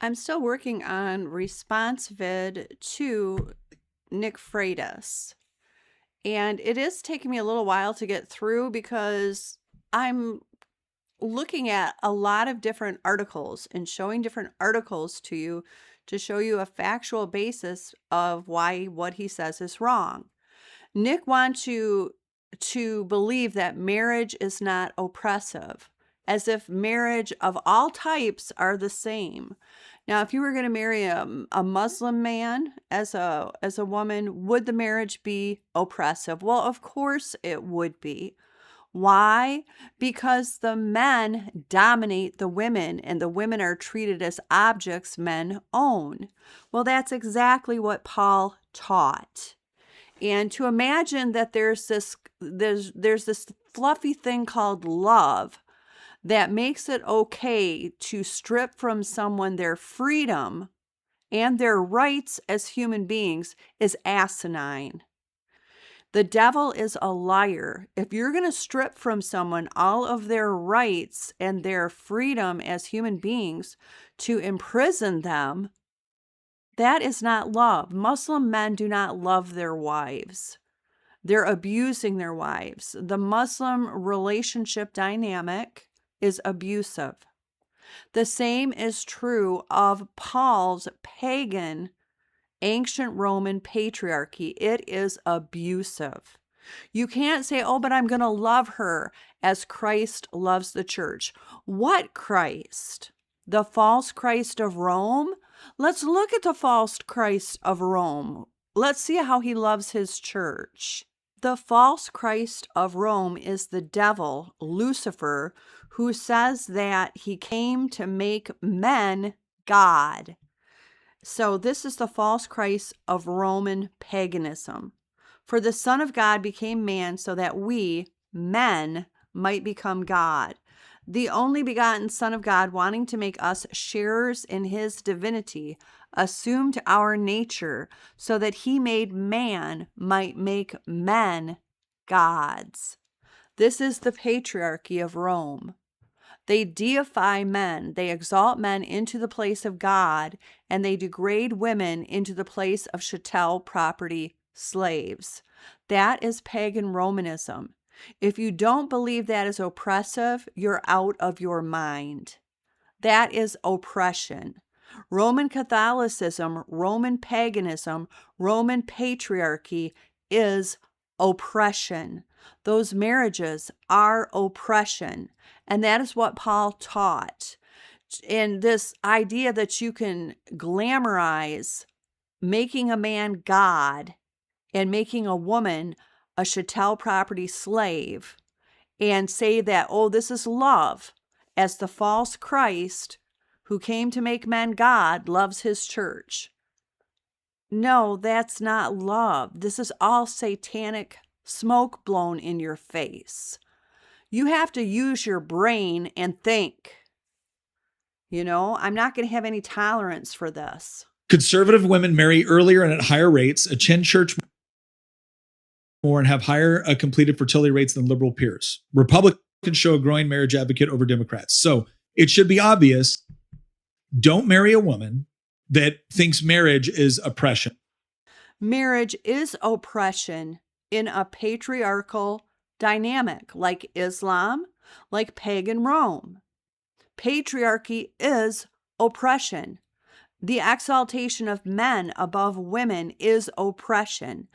I'm still working on response vid to Nick Freitas. And it is taking me a little while to get through because I'm looking at a lot of different articles and showing different articles to you to show you a factual basis of why what he says is wrong. Nick wants you to believe that marriage is not oppressive, as if marriage of all types are the same. Now, if you were going to marry a Muslim man as a woman, would the marriage be oppressive? Well, of course it would be. Why? Because the men dominate the women and the women are treated as objects men own. Well, that's exactly what Paul taught. And to imagine that there's this fluffy thing called love that makes it okay to strip from someone their freedom and their rights as human beings is asinine. The devil is a liar. If you're going to strip from someone all of their rights and their freedom as human beings to imprison them, that is not love. Muslim men do not love their wives. They're abusing their wives. The Muslim relationship dynamic is abusive. The same is true of Paul's pagan, ancient Roman patriarchy. It is abusive. You can't say, oh, but I'm going to love her as Christ loves the church. What Christ? The false Christ of Rome? Let's look at the false Christ of Rome. Let's see how he loves his church. The false Christ of Rome is the devil, Lucifer, who says that he came to make men God. So this is the false Christ of Roman paganism. For the Son of God became man so that we, men, might become God. The only begotten Son of God, wanting to make us sharers in his divinity, assumed our nature so that he made man might make men gods. This is the patriarchy of Rome. They deify men, they exalt men into the place of God, and they degrade women into the place of chattel property slaves. That is pagan Romanism. If you don't believe that is oppressive, you're out of your mind. That is oppression. Roman Catholicism, Roman paganism, Roman patriarchy is oppression. Those marriages are oppression. And that is what Paul taught. And this idea that you can glamorize making a man God and making a woman a chattel property slave and say that, oh, this is love, as the false Christ who came to make men God loves his church. No, that's not love. This is all satanic smoke blown in your face. You have to use your brain and think. I'm not going to have any tolerance for this. Conservative women marry earlier and at higher rates, attend church more, and have higher completed fertility rates than liberal peers. Republicans show a growing marriage advocate over Democrats. So it should be obvious, don't marry a woman that thinks marriage is oppression. Marriage is oppression in a patriarchal dynamic, like Islam, like pagan Rome. Patriarchy is oppression. The exaltation of men above women is oppression.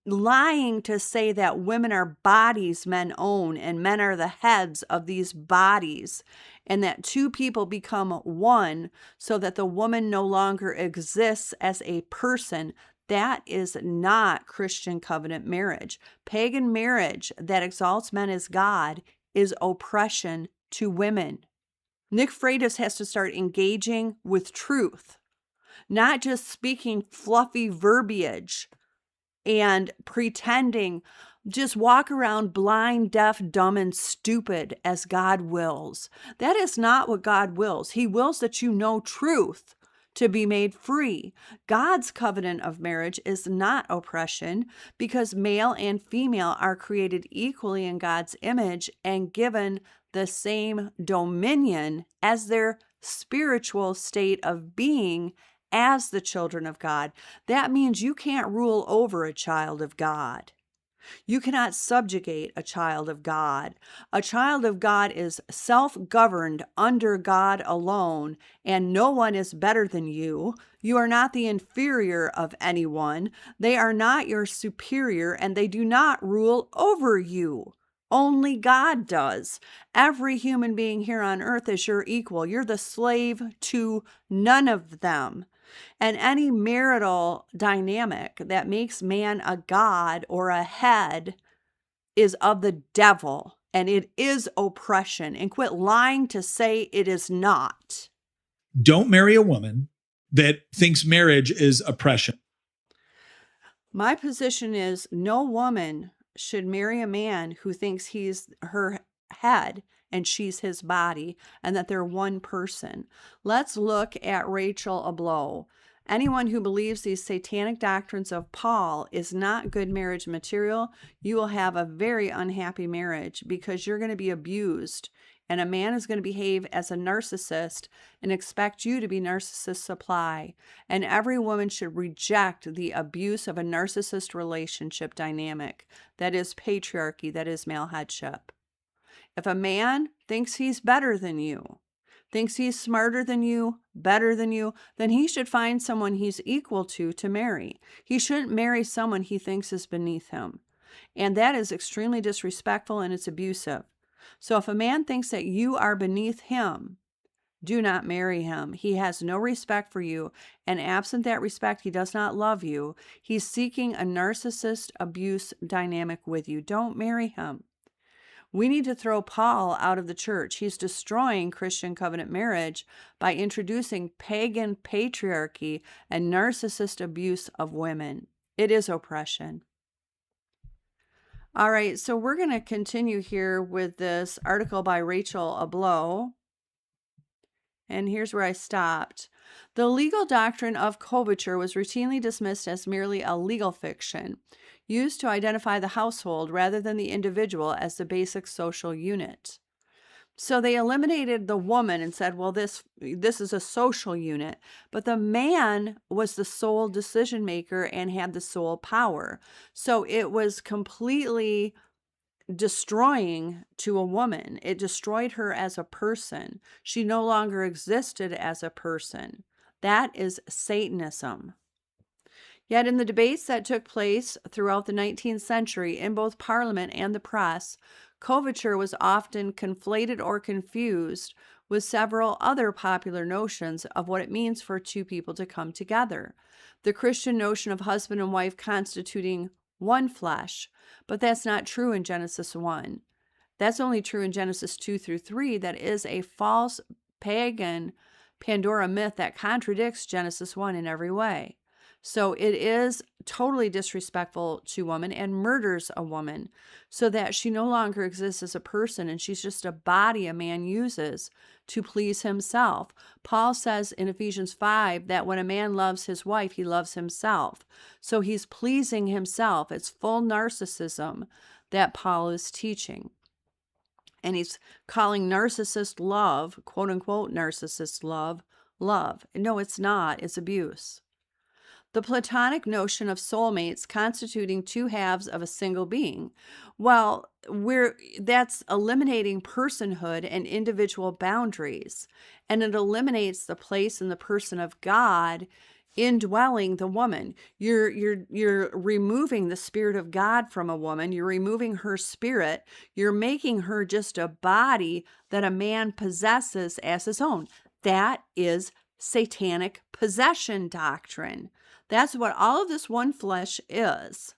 Lying to say that women are bodies men own and men are the heads of these bodies, and that two people become one so that the woman no longer exists as a person, that is not Christian covenant marriage. Pagan marriage that exalts men as God is oppression to women. Nick Freitas has to start engaging with truth, not just speaking fluffy verbiage and pretending, just walk around blind, deaf, dumb, and stupid as God wills. That is not what God wills. He wills that you know truth to be made free. God's covenant of marriage is not oppression because male and female are created equally in God's image and given the same dominion as their spiritual state of being as the children of God. That means you can't rule over a child of God. You cannot subjugate a child of God. A child of God is self-governed under God alone, and no one is better than you. You are not the inferior of anyone. They are not your superior, and they do not rule over you. Only God does. Every human being here on earth is your equal. You're the slave to none of them. And any marital dynamic that makes man a god or a head is of the devil, and it is oppression. And quit lying to say it is not. Don't marry a woman that thinks marriage is oppression. My position is no woman should marry a man who thinks he's her head and she's his body, and that they're one person. Let's look at Rachel Abloh. Anyone who believes these satanic doctrines of Paul is not good marriage material. You will have a very unhappy marriage because you're going to be abused, and a man is going to behave as a narcissist and expect you to be narcissist supply. And every woman should reject the abuse of a narcissist relationship dynamic. That is patriarchy, that is male headship. If a man thinks he's better than you, thinks he's smarter than you, better than you, then he should find someone he's equal to marry. He shouldn't marry someone he thinks is beneath him. And that is extremely disrespectful, and it's abusive. So if a man thinks that you are beneath him, do not marry him. He has no respect for you, and absent that respect, he does not love you. He's seeking a narcissist abuse dynamic with you. Don't marry him. We need to throw Paul out of the church. He's destroying Christian covenant marriage by introducing pagan patriarchy and narcissist abuse of women. It is oppression. All right, so we're going to continue here with this article by Rachel Abloh. And here's where I stopped. The legal doctrine of coverture was routinely dismissed as merely a legal fiction, used to identify the household rather than the individual as the basic social unit. So they eliminated the woman and said, well, this is a social unit. But the man was the sole decision maker and had the sole power. So it was completely destroying to a woman. It destroyed her as a person. She no longer existed as a person. That is Satanism. Yet in the debates that took place throughout the 19th century in both Parliament and the press, coverture was often conflated or confused with several other popular notions of what it means for two people to come together. The Christian notion of husband and wife constituting one flesh, but that's not true in Genesis 1. That's only true in Genesis 2 through 3. That is a false pagan Pandora myth that contradicts Genesis 1 in every way. So it is totally disrespectful to woman and murders a woman so that she no longer exists as a person and she's just a body a man uses to please himself. Paul says in Ephesians 5 that when a man loves his wife, he loves himself. So he's pleasing himself. It's full narcissism that Paul is teaching. And he's calling narcissist love, quote unquote, narcissist love, love. No, it's not. It's abuse. The Platonic notion of soulmates constituting two halves of a single being. Well, that's eliminating personhood and individual boundaries, and it eliminates the place and the person of God indwelling the woman. You're removing the spirit of God from a woman. You're removing her spirit. You're making her just a body that a man possesses as his own. That is satanic possession doctrine. That's what all of this one flesh is.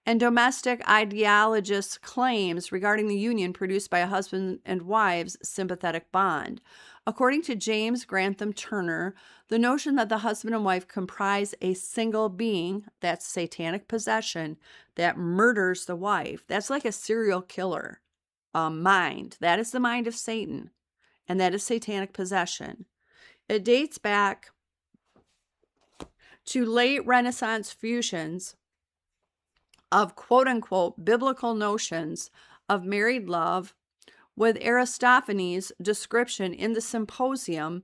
And domestic ideologists' claims regarding the union produced by a husband and wife's sympathetic bond. According to James Grantham Turner, the notion that the husband and wife comprise a single being, that's satanic possession, that murders the wife. That's like a serial killer mind. That is the mind of Satan, and that is satanic possession. It dates back to late Renaissance fusions of quote-unquote biblical notions of married love with Aristophanes' description in the Symposium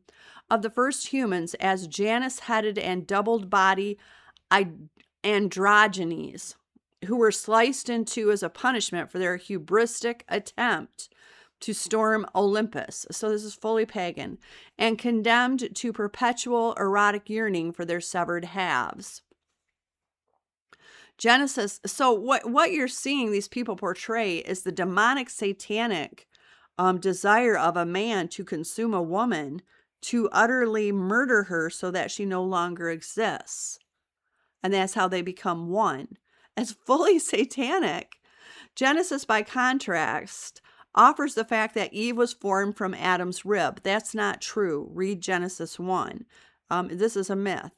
of the first humans as Janus-headed and doubled-body androgynes, who were sliced in two as a punishment for their hubristic attempt to storm Olympus. So this is fully pagan, and condemned to perpetual erotic yearning for their severed halves. Genesis. So what you're seeing these people portray is the demonic, satanic desire of a man to consume a woman, to utterly murder her so that she no longer exists. And that's how they become one. It's fully satanic. Genesis, by contrast, offers the fact that Eve was formed from Adam's rib. That's not true. Read Genesis 1. This is a myth.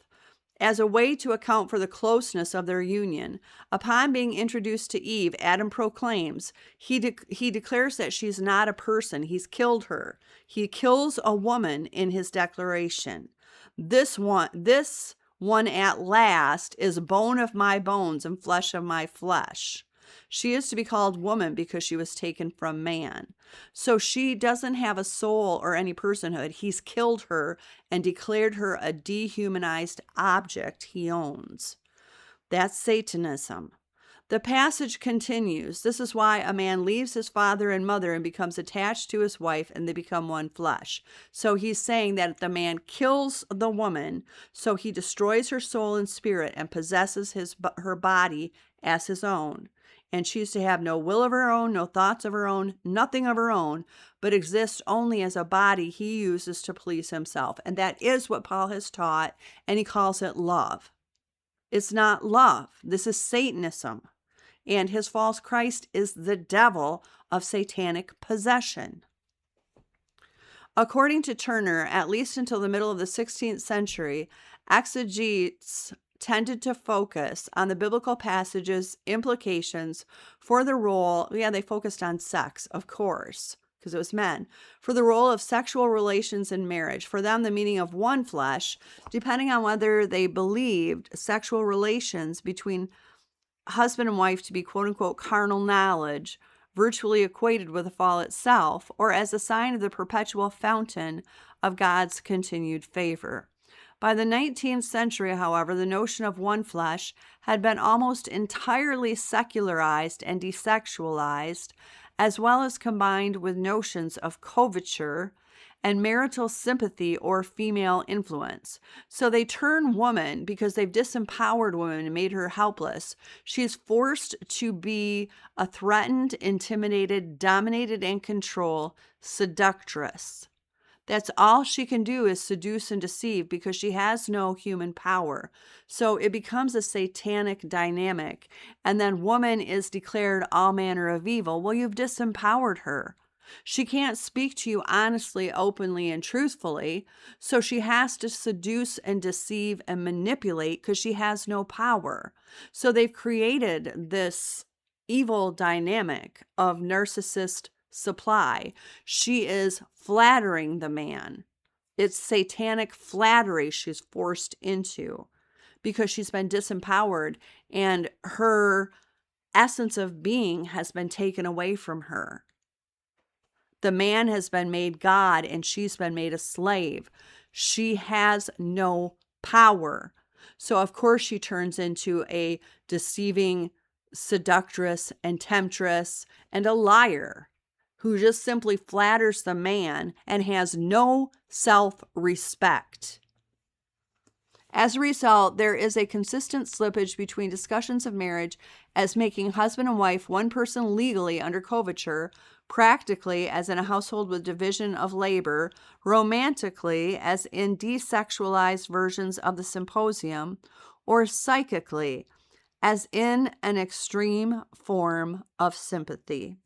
As a way to account for the closeness of their union, upon being introduced to Eve, Adam proclaims, he declares that she's not a person. He's killed her. He kills a woman in his declaration. This one at last is bone of my bones and flesh of my flesh. She is to be called woman because she was taken from man. So she doesn't have a soul or any personhood. He's killed her and declared her a dehumanized object he owns. That's Satanism. The passage continues. This is why a man leaves his father and mother and becomes attached to his wife, and they become one flesh. So he's saying that the man kills the woman, so he destroys her soul and spirit and possesses her body as his own. And she's to have no will of her own, no thoughts of her own, nothing of her own, but exists only as a body he uses to please himself. And that is what Paul has taught, and he calls it love. It's not love. This is Satanism. And his false Christ is the devil of satanic possession. According to Turner, at least until the middle of the 16th century, exegetes tended to focus on the biblical passages' implications for the role. They focused on sex, of course, because it was men, for the role of sexual relations in marriage. For them, the meaning of one flesh, depending on whether they believed sexual relations between husband and wife to be quote-unquote carnal knowledge, virtually equated with the fall itself, or as a sign of the perpetual fountain of God's continued favor. By the 19th century, however, the notion of one flesh had been almost entirely secularized and desexualized, as well as combined with notions of coverture and marital sympathy or female influence. So they turn woman, because they've disempowered woman and made her helpless. She is forced to be a threatened, intimidated, dominated, and control seductress. That's all she can do is seduce and deceive, because she has no human power. So it becomes a satanic dynamic. And then woman is declared all manner of evil. Well, you've disempowered her. She can't speak to you honestly, openly, and truthfully. So she has to seduce and deceive and manipulate because she has no power. So they've created this evil dynamic of narcissist supply. She is flattering the man. It's satanic flattery she's forced into because she's been disempowered and her essence of being has been taken away from her. The man has been made God and she's been made a slave. She has no power. So of course she turns into a deceiving seductress and temptress and a liar who just simply flatters the man and has no self-respect. As a result, there is a consistent slippage between discussions of marriage as making husband and wife one person legally under coverture, practically as in a household with division of labor, romantically as in desexualized versions of the Symposium, or psychically as in an extreme form of sympathy.